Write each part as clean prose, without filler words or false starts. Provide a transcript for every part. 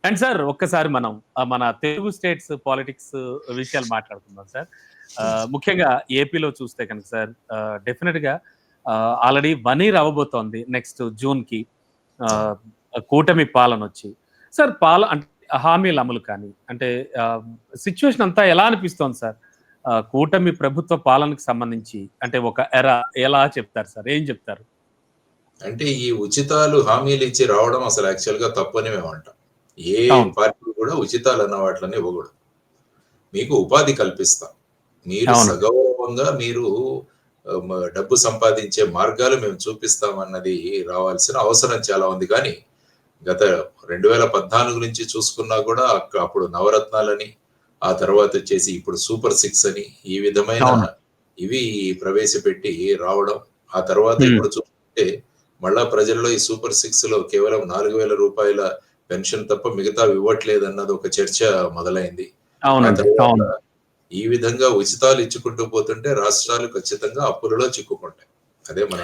And sir ఒక్కసారి మనం మన తెలుగు స్టేట్స్ పాలిటిక్స్ విషయాలు మాట్లాడుకుందాం సార్. ముఖ్యంగా ఏపీలో చూస్తే కనుక సార్ డెఫినెట్ గా ఆల్రెడీ 1 ఇయర్ అవ్వబోతోంది నెక్స్ట్ జూన్ కి కూటమి పాలన వచ్చి. సార్ అంటే హామీల అమలు కానీ అంటే సిచ్యువేషన్ అంతా ఎలా అనిపిస్తోంది సార్? కూటమి ప్రభుత్వ పాలనకు సంబంధించి అంటే ఒక ఎలా చెప్తారు సార్? ఏం చెప్తారు? అంటే ఈ ఉచితాలు హామీలు ఇచ్చి రావడం అసలు యాక్చువల్ గా తప్పని మేము అంటాం. ఏ పార్టీ కూడా ఉచితాలు అన్న వాటిని ఇవ్వకూడదు. మీకు ఉపాధి కల్పిస్తాం, మీరు సగౌరవంగా మీరు డబ్బు సంపాదించే మార్గాలు మేము చూపిస్తాం అన్నది రావాల్సిన అవసరం చాలా ఉంది. కానీ గత 2014 నుంచి చూసుకున్నా కూడా అప్పుడు నవరత్నాలని, ఆ తర్వాత వచ్చేసి ఇప్పుడు సూపర్ 6 అని ఈ విధమైన ఇవి ప్రవేశపెట్టి రావడం, ఆ తర్వాత ఇప్పుడు చూస్తే మళ్ళా ప్రజల్లో ఈ సూపర్ 6 లో కేవలం 4,000 రూపాయల పెన్షన్ తప్ప మిగతా ఇవ్వట్లేదు అన్నది ఒక చర్చ మొదలైంది. ఈ విధంగా ఉచితాలు ఇచ్చుకుంటూ పోతుంటే రాష్ట్రాలు ఖచ్చితంగా అప్పులలో చిక్కుకుంటాయి. అదే మన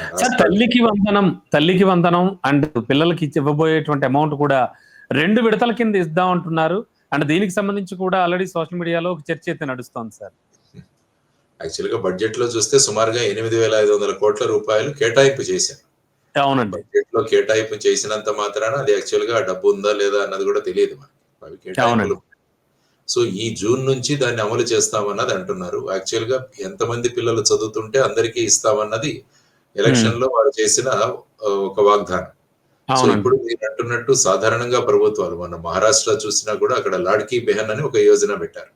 తల్లికి వందనం అండ్ పిల్లలకి ఇవ్వబోయేటువంటి అమౌంట్ కూడా 2 విడతల కింద ఇద్దాం అంటున్నారు. అండ్ దీనికి సంబంధించి కూడా ఆల్రెడీ సోషల్ మీడియాలో ఒక చర్చ అయితే నడుస్తోంది సార్. యాక్చువల్ గా బడ్జెట్ లో చూస్తే సుమారుగా 8,500 కోట్ల రూపాయలు కేటాయింపు చేశారు. అవునండి. బడ్జెట్ లో కేటాయింపు చేసినంత మాత్రాన అది యాక్చువల్ గా డబ్బు ఉందా లేదా అన్నది కూడా తెలియదు మనకి. అవి కేటాయింపులు. సో ఈ జూన్ నుంచి దాన్ని అమలు చేస్తామన్నది అంటున్నారు. యాక్చువల్ గా ఎంతమంది పిల్లలు చదువుతుంటే అందరికీ ఇస్తామన్నది ఎలక్షన్ లో వారు చేసిన ఒక వాగ్దానం. సో ఇప్పుడు మీరు అంటున్నట్టు సాధారణంగా ప్రభుత్వాలు మన మహారాష్ట్ర చూసినా కూడా అక్కడ లాడ్కీ బెహన్ అని ఒక యోజన పెట్టారు.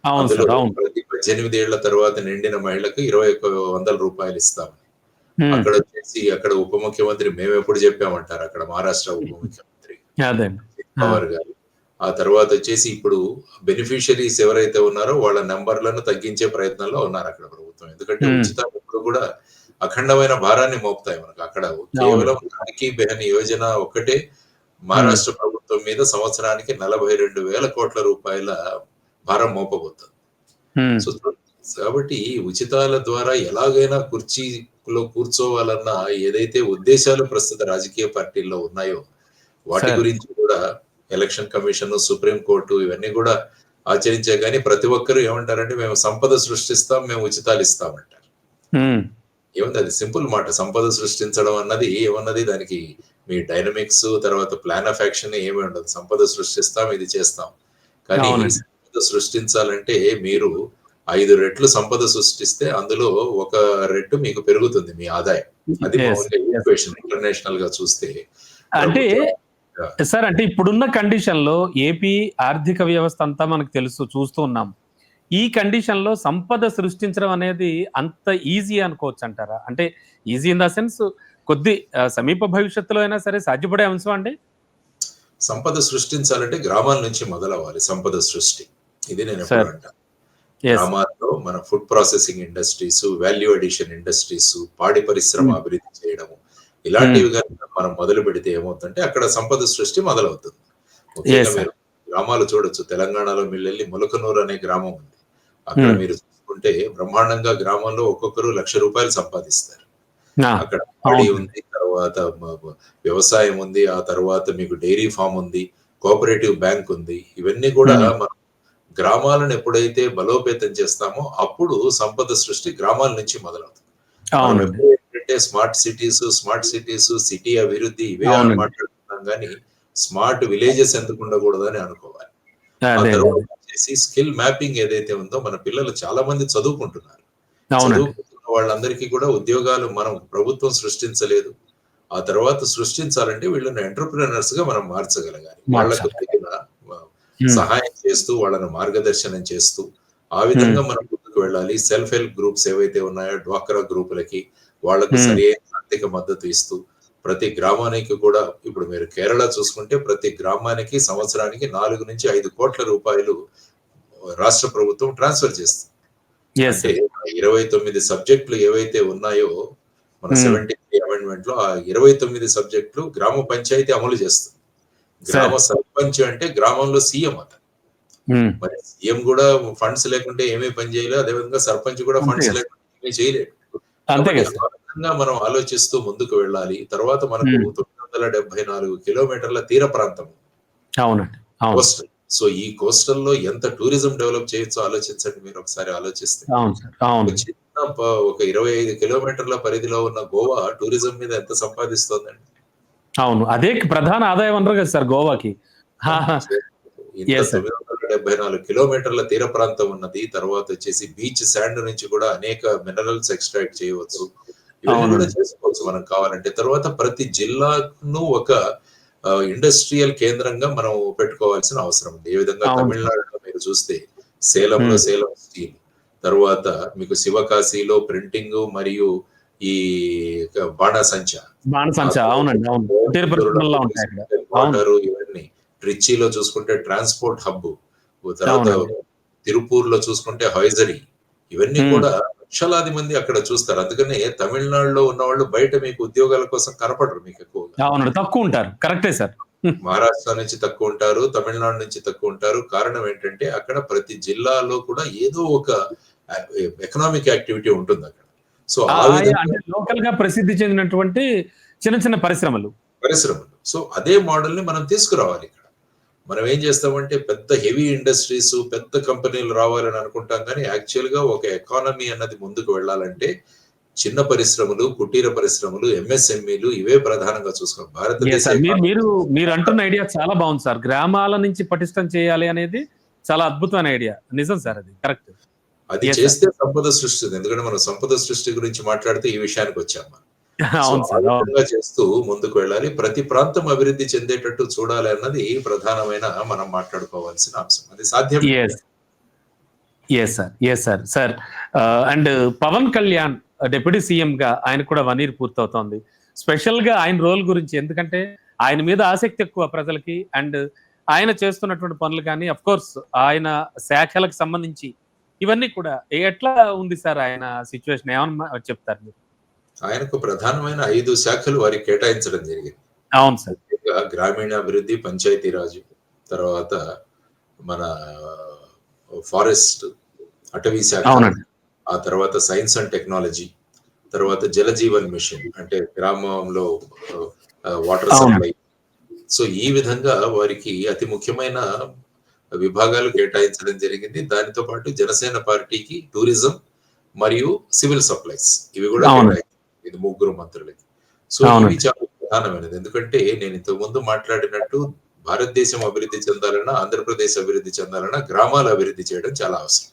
అందులో ప్రతి 18 ఏళ్ల తర్వాత నిండిన మహిళకు 2,100 రూపాయలు ఇస్తామని. అక్కడ వచ్చేసి అక్కడ ఉప ముఖ్యమంత్రి మేము ఎప్పుడు చెప్పామంటారు అక్కడ మహారాష్ట్ర ఉప ముఖ్యమంత్రి పవార్ గారు. ఆ తర్వాత వచ్చేసి ఇప్పుడు బెనిఫిషియరీస్ ఎవరైతే ఉన్నారో వాళ్ళ నెంబర్లను తగ్గించే ప్రయత్నంలో ఉన్నారు అక్కడ ప్రభుత్వం. ఎందుకంటే ఉచితాలు ఇప్పుడు కూడా అఖండమైన భారాన్ని మోపుతాయి మనకు. అక్కడ కేవలం లాడ్కీ బెహన్ యోజన ఒక్కటే మహారాష్ట్ర ప్రభుత్వం మీద సంవత్సరానికి 42,000 కోట్ల రూపాయల భారం మోపబోతుంది. సో కాబట్టి ఉచితాల ద్వారా ఎలాగైనా కుర్చీలో కూర్చోవాలన్న ఏదైతే ఉద్దేశాలు ప్రస్తుత రాజకీయ పార్టీల్లో ఉన్నాయో వాటి గురించి కూడా ఎలక్షన్ కమిషన్, సుప్రీం కోర్టు ఇవన్నీ కూడా ఆచరించే. కానీ ప్రతి ఒక్కరు ఏమంటారంటే మేము సంపద సృష్టిస్తాం, మేము ఉచితాలు ఇస్తామంటారు. ఏముంది, అది సింపుల్ మాట. సంపద సృష్టించడం అన్నది ఏమన్నది దానికి మీ డైనమిక్స్ తర్వాత ప్లాన్ ఆఫ్ యాక్షన్ ఏమి ఉండదు. సంపద సృష్టిస్తాం, ఇది చేస్తాం. కానీ సంపద సృష్టించాలంటే మీరు 5 రెట్లు సంపద సృష్టిస్తే అందులో 1 రెట్టు మీకు పెరుగుతుంది మీ ఆదాయం. అది ఈక్వేషన్ ఇంటర్నేషనల్ గా చూస్తే. అంటే సార్ అంటే ఇప్పుడున్న కండిషన్ లో ఏపీ ఆర్థిక వ్యవస్థ అంతా మనకు తెలుసు, చూస్తూ ఉన్నాం. ఈ కండిషన్ లో సంపద సృష్టించడం అనేది అంత ఈజీ అనుకోవచ్చు అంటారా? అంటే ఈజీ ఇన్ ద సెన్స్ కొద్ది సమీప భవిష్యత్తులో అయినా సరే సాధ్యపడే అంశం అండి. సంపద సృష్టించాలంటే గ్రామాల నుంచి మొదలవ్వాలి సంపద సృష్టి. ఇది నేను ఎప్పుడు అంటాను. గ్రామాల్లో మన food processing industries, value addition industries, పాడి పరిశ్రమ అభివృద్ధి చేయడము, ఇలాంటివి మనం మొదలు పెడితే ఏమవుతుందంటే అక్కడ సంపద సృష్టి మొదలవుతుంది. ముఖ్యంగా మీరు గ్రామాలు చూడొచ్చు. తెలంగాణలో మిల్లెల్లి ములకనూరు అనే గ్రామం ఉంది. అక్కడ మీరు చూసుకుంటే బ్రహ్మాండంగా గ్రామంలో ఒక్కొక్కరు 1,00,000 రూపాయలు సంపాదిస్తారు. అక్కడ పాడి ఉంది, తర్వాత వ్యవసాయం ఉంది, ఆ తర్వాత మీకు డైరీ ఫామ్ ఉంది, కోఆపరేటివ్ బ్యాంక్ ఉంది. ఇవన్నీ కూడా మనం గ్రామాలను ఎప్పుడైతే బలోపేతం చేస్తామో అప్పుడు సంపద సృష్టి గ్రామాల నుంచి మొదలవుతుంది. ఏంటంటే స్మార్ట్ సిటీస్, సిటీ అభివృద్ధి ఇవే మాట్లాడుతున్నాం కానీ స్మార్ట్ విలేజెస్ ఎందుకు ఉండకూడదని అనుకోవాలి. ఆ తర్వాత వచ్చేసి స్కిల్ మ్యాపింగ్ ఏదైతే ఉందో, మన పిల్లలు చాలా మంది చదువుకుంటున్నారు. చదువుకుంటున్న వాళ్ళందరికీ కూడా ఉద్యోగాలు మనం ప్రభుత్వం సృష్టించలేదు. ఆ తర్వాత సృష్టించాలంటే వీళ్ళని ఎంటర్‌ప్రెన్యూర్స్ గా మనం మార్చగలగాలి. వాళ్ళకు తగిన సహాయం చేస్తూ, వాళ్ళను మార్గదర్శనం చేస్తూ, ఆ విధంగా మనం ముందుకు వెళ్ళాలి. సెల్ఫ్ హెల్ప్ గ్రూప్స్ ఏవైతే ఉన్నాయో డ్వాక్రా గ్రూపులకి వాళ్ళకు సరైన ఆర్థిక మద్దతు ఇస్తూ, ప్రతి గ్రామానికి కూడా ఇప్పుడు మీరు కేరళ చూసుకుంటే ప్రతి గ్రామానికి సంవత్సరానికి 4 నుంచి 5 కోట్ల రూపాయలు రాష్ట్ర ప్రభుత్వం ట్రాన్స్ఫర్ చేస్తుంది. అంటే 29 సబ్జెక్టులు ఏవైతే ఉన్నాయో మన 73 అమెండ్మెంట్ లో, ఆ 29 సబ్జెక్టులు గ్రామ పంచాయతీ అమలు చేస్తుంది. గ్రామ సర్పంచ్ అంటే గ్రామంలో సీఎం అతను. మరి సీఎం కూడా ఫండ్స్ లేకుంటే ఏమీ పని చేయలేదు. అదేవిధంగా సర్పంచ్ కూడా ఫండ్స్ లేకుంటే ఏమీ చేయలేడు. మనం ఆలోచిస్తూ ముందుకు వెళ్ళాలి. తర్వాత మనకు 974 కిలోమీటర్ల తీర ప్రాంతం. అవునండి. అవును. కోస్టల్. సో ఈ కోస్టల్ లో ఎంత టూరిజం డెవలప్ చేయొచ్చో ఆలోచించండి మీరు ఒకసారి ఆలోచిస్తే. అవును సార్. ఒక అవును. చిన్న ఒక 25 కిలోమీటర్ల పరిధిలో ఉన్న గోవా టూరిజం మీద ఎంత సంపాదిస్తోందండి? అవును. అదే ప్రధాన ఆదాయ వనరు కదా సార్ గోవాకి. సో, ఇంత యెస్ సార్. 974 కిలోమీటర్ల తీర ప్రాంతం ఉన్నది. తర్వాతొచ్చేసి బీచ్ సాండ్ నుంచి కూడా అనేక మినరల్స్ ఎక్స్‌ట్రాక్ట్ చేయవచ్చు. ఇవన్నీ కూడా అవునండి. చేసుకోవచ్చు మనం కావాలంటే. తర్వాత ప్రతి జిల్లాను ఒక ఇండస్ట్రియల్ కేంద్రంగా మనం పెట్టుకోవాల్సిన అవసరం ఉంది. ఏ విధంగా అవును సార్. తమిళనాడులో మీరు చూస్తే సేలంలో హ్మ్. సేలం స్టీల్, తరువాత మీకు శివకాశిలో ప్రింటింగు మరియు ఈ బాణాసంచా. ఆ బాణసంచా. తర్వాత అవునండి. అవును. కుటీర కోయంబత్తూరులో పరిశ్రమల్లో మీరు ఉంటాయి అక్కడ. చూసుకుంటే అవును. వాటరు ఇవన్నీ. ట్రిచీలో చూసుకుంటే ట్రాన్స్‌పోర్ట్ హబ్బు. తర్వాత అవునండి. తిరుపూర్‌లో చూసుకుంటే హొయసరీ. ఇవన్నీ హ్మ్. కూడా లక్షలాది మంది అక్కడ చూస్తారు. అందుకనే తమిళనాడులో ఉన్నవాళ్ళు బయట మీకు ఉద్యోగాల కోసం కనపడరు మీకెక్కువగా. అవునండి. తక్కువుంటారు. కరెక్టే సార్. మహారాష్ట్ర నుంచి తక్కువుంటారు. తమిళనాడు నుంచి తక్కువుంటారు. కారణం ఏంటంటే అక్కడ ప్రతి జిల్లాలో కూడా ఏదో ఒక ఎకనామిక్ యాక్టివిటీ ఉంటుందక్కడ. సో ఆ ఆయా విధంగా అంటే లోకల్‌గా ప్రసిద్ధి చెందినటువంటి చిన్న చిన్న పరిశ్రమలు. పరిశ్రమలు. సో అదే మోడల్‌ని మనం తీసుకురావాలిక్కడ. మనం ఏం చేస్తామంటే పెద్ద హెవీ ఇండస్ట్రీస్, పెద్ద కంపెనీలు రావాలని అనుకుంటాం గానీ, యాక్చువల్‌గా ఒక ఎకానమీ అన్నది ముందుకు వెళ్ళాలంటే, చిన్న పరిశ్రమలు, కుటీర పరిశ్రమలు, ఎంఎస్ఎంఈలు ఇవే ప్రధానంగా చూసుకోవాలి. భారతదేశ యెస్ సార్. మీరు ఎకానమీ మీరు మీరంటున్న ఐడియా చాలా బావుంది సార్. గ్రామాల నుంచి పటిష్టం చేయాలి అనేది చాలా అద్భుతమైన ఐడియా. నిజం సార్ అది. కరెక్ట్. అది యెస్ సార్. చేస్తే సంపద సృష్టిస్తుంది. ఎందుకంటే మనం సంపద సృష్టి గురించి మాట్లాడితే ఈ విషయానికొచ్చాం మనం. సో, అవును ఆ సార్. అవును. విధంగా చేస్తూ ముందుకు వెళ్ళాలి. ప్రతి ప్రాంతం అభివృద్ధి చెందేటట్టు చూడాలి అన్నది ప్రధానమైన మనం మాట్లాడుకోవాల్సిన అంశం. అది సాధ్యమే. Yes. Yes sir. Yes sir. Sir and Pawan Kalyan deputy సీఎంగా ఆయనకు కూడా 1 ఇయర్ పూర్తవుతోంది. స్పెషల్‌గా ఆయన రోల్ గురించి ఎందుకంటే ఆయన మీద ఆసక్తి ఎక్కువ ప్రజలకి. అండ్ ఆయన చేస్తున్నటువంటి పనులు కానీ ఆఫ్‌కోర్స్ ఆయన శాఖలకు సంబంధించి ఇవన్నీ కూడా ఎట్లా ఉంది సార్ ఆయన సిట్యుయేషన్ ఏమన్నా చెప్తారా మీరు? ఆయనకు ప్రధానమైన 5 శాఖలు వారికి కేటాయించడం జరిగింది. అవును సార్. ముఖ్యంగా గ్రామీణాభివృద్ధి, పంచాయతీరాజ్, తర్వాత మన ఫారెస్ట్, అటవీ శాఖ, అవునండి. ఆ తర్వాత సైన్స్ అండ్ టెక్నాలజీ, తర్వాత జలజీవన్ మిషన్ అంటే గ్రామంలో వాటర్ అవునండి. సప్లై. సో, ఈ విధంగా వారికి అతి ముఖ్యమైన విభాగాలు కేటాయించడం జరిగింది. దానితో పాటు జనసేన పార్టీకి టూరిజం మరియు సివిల్ సప్లైస్ ఇవి కూడా అవునండి. కేటాయించారు. ఇది ముగ్గురు మంత్రులకి. సో, ఇవి అవునండి. చాలా ప్రధానమైనది. ఎందుకంటే నేను ఇంతకు ముందు మాట్లాడినట్టు భారతదేశం అభివృద్ధి చెందాలన్నా, ఆంధ్రప్రదేశ్ అభివృద్ధి చెందాలన్నా గ్రామాలు అభివృద్ధి చేయడం చాలా అవసరం.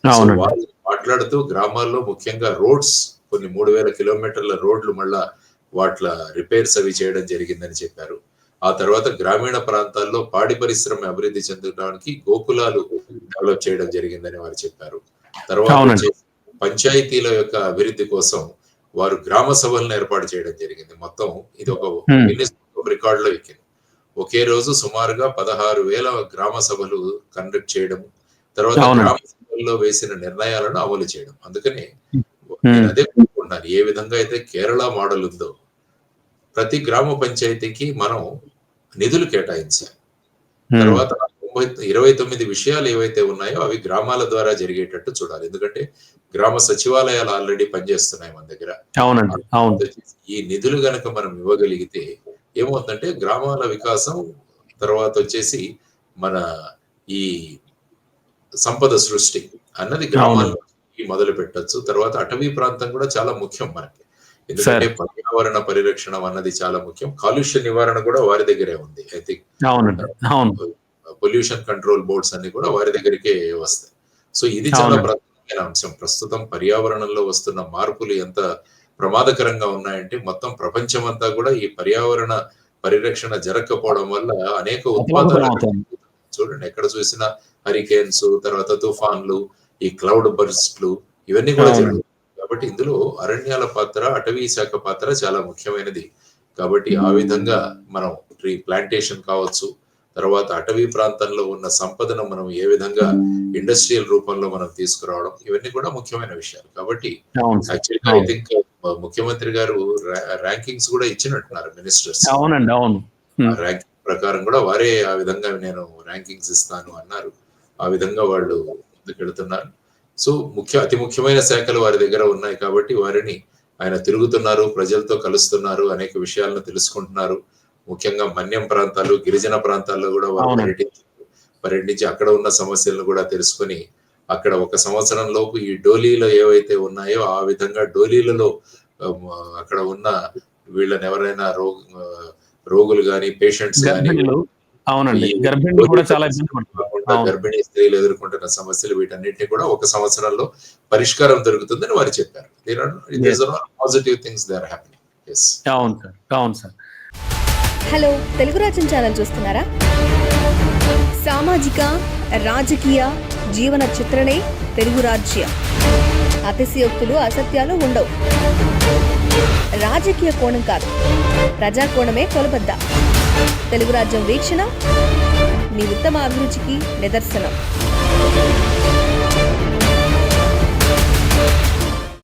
సో, అవునండి. వాళ్ళు మాట్లాడుతూ గ్రామాల్లో ముఖ్యంగా రోడ్స్ కొన్ని 3000 కిలోమీటర్ల రోడ్లు మళ్ళా వాట్ల రిపేర్స్ అవి చేయడం జరిగిందని చెప్పారు. ఆ తర్వాత గ్రామీణ ప్రాంతాల్లో పాడి పరిశ్రమ అభివృద్ధి చెందడానికి గోకులాలు డెవలప్ చేయడం జరిగిందని వారు చెప్పారు. తర్వాత అవునండి. వచ్చేసి పంచాయతీల యొక్క అభివృద్ధి కోసం వారు గ్రామ సభలను ఏర్పాటు చేయడం జరిగింది. మొత్తం ఇది ఒక హ్మ్. గిన్నిస్ బుక్ ఆఫ్ రికార్డ్‌లో ఎక్కింది. ఒకే రోజు సుమారుగా 16,000 గ్రామ సభలు కండక్ట్ చేయడం. తర్వాత గ్రామ అవునండి. సభల్లో వేసిన నిర్ణయాలను అమలు చేయడం. అందుకనే నేను హ్మ్. అదే కోరుకుంటున్నాను. ఏ విధంగా అయితే కేరళ మోడల్ ఉందో, ప్రతి గ్రామ పంచాయతీకి మనం నిధులు కేటాయించాలి. హ్మ్. తర్వాత 29 విషయాలు ఏవైతే ఉన్నాయో అవి గ్రామాల ద్వారా జరిగేటట్టు చూడాలి. ఎందుకంటే గ్రామ సచివాలయాలు ఆల్రెడీ పనిచేస్తున్నాయి మన దగ్గర. ఆ అవునండి. అవును. తర్వాత వచ్చేసి ఈ నిధులు గనక మనం ఇవ్వగలిగితే ఏమవుతుందంటే గ్రామాల వికాసం, తర్వాత వచ్చేసి మన ఈ సంపద సృష్టి అన్నది గ్రామాల అవునండి. నుంచి మొదలు పెట్టొచ్చు. తర్వాత అటవీ ప్రాంతం కూడా చాలా ముఖ్యం మనకి. ఎందుకంటే సార్. పర్యావరణ పరిరక్షణ అన్నది చాలా ముఖ్యం. కాలుష్య నివారణ కూడా వారి దగ్గరే ఉంది. ఐ థింక్ అవునండి. అవును. పొల్యూషన్ కంట్రోల్ బోర్డ్స్ అన్ని కూడా వారి దగ్గరికే వస్తాయి. సో ఇది చాలా అవునండి. ప్రధానమైన అంశం. ప్రస్తుతం పర్యావరణంలో వస్తున్న మార్పులు ఎంత ప్రమాదకరంగా ఉన్నాయంటే మొత్తం ప్రపంచమంతా కూడా ఈ పర్యావరణ పరిరక్షణ జరగకపోవడం వల్ల అనేక అతలాకుతలం ఉత్పాతాలు అవుతోంది. చూడండి ఎక్కడ చూసినా హరికేన్స్, తర్వాత తుఫాన్లు, ఈ క్లౌడ్ బర్స్ట్‌లు ఇవన్నీ కూడా అవునండి. జరుగుతాయి. కాబట్టి ఇందులో అరణ్యాల పాత్ర, అటవీ శాఖ పాత్ర చాలా ముఖ్యమైనది. కాబట్టి ఆ విధంగా మనం ట్రీ ప్లాంటేషన్ కావచ్చు, తర్వాత అటవీ ప్రాంతంలో ఉన్న సంపదను మనం ఏ విధంగా ఇండస్ట్రియల్ రూపంలో మనం తీసుకురావడం, ఇవన్నీ కూడా ముఖ్యమైన విషయాలు. కాబట్టి అవును సార్. యాక్చువల్‌గా ఐ అవును. థింక్ ముఖ్యమంత్రి గారు ర్యాంకింగ్స్ కూడా ఇచ్చినట్టున్నారు మినిస్టర్స్. అవునండి. అవును. ఆ హ్మ్. ర్యాంకింగ్ ప్రకారం కూడా వారే ఆ విధంగా నేను ర్యాంకింగ్స్ ఇస్తాను అన్నారు. ఆ విధంగా వాళ్ళు ముందుకెళ్తున్నారు. సో, అతి ముఖ్యమైన శాఖలు వారి దగ్గర ఉన్నాయి కాబట్టి వారిని ఆయన తిరుగుతున్నారు, ప్రజలతో కలుస్తున్నారు, అనేక విషయాలను తెలుసుకుంటున్నారు. ముఖ్యంగా మన్యం ప్రాంతాలు, గిరిజన ప్రాంతాల్లో కూడా వారు అవునండి. పర్యటించి పర్యటించి అక్కడ ఉన్న సమస్యలను కూడా తెలుసుకొని అక్కడ 1 సంవత్సరం లోపు ఈ డోలీలో ఏవైతే ఉన్నాయో ఆ విధంగా డోలీలలో అక్కడ ఉన్న వీళ్ళని ఎవరైనా రోగులు గాని, పేషెంట్స్ గాని అవునండి, గర్భిణులు కూడా చాలా ఇబ్బంది పడుతున్నారు. గర్భిణీ స్త్రీలు ఎదుర్కొంటున్న సమస్యలు వీటన్నిటిని కూడా 1 సంవత్సరంలో పరిష్కారం దొరుకుతుందని వారు చెప్పారు. Positive things they are happening. yes. అవును సార్, అవును sir. Hello, Telugu Rajyam channel చూస్తున్నారా? సామాజిక, రాజకీయ, జీవన చిత్రణే తెలుగు రాజ్యం. అతిశయోక్తులు, అసత్యాలు ఉండవు. రాజకీయ కోణం కాదు, ప్రజా కోణమే కొలబద్ద. తెలుగు రాజ్యం వీక్షణ మీ ఉత్తమ అభిరుచికి నిదర్శనం.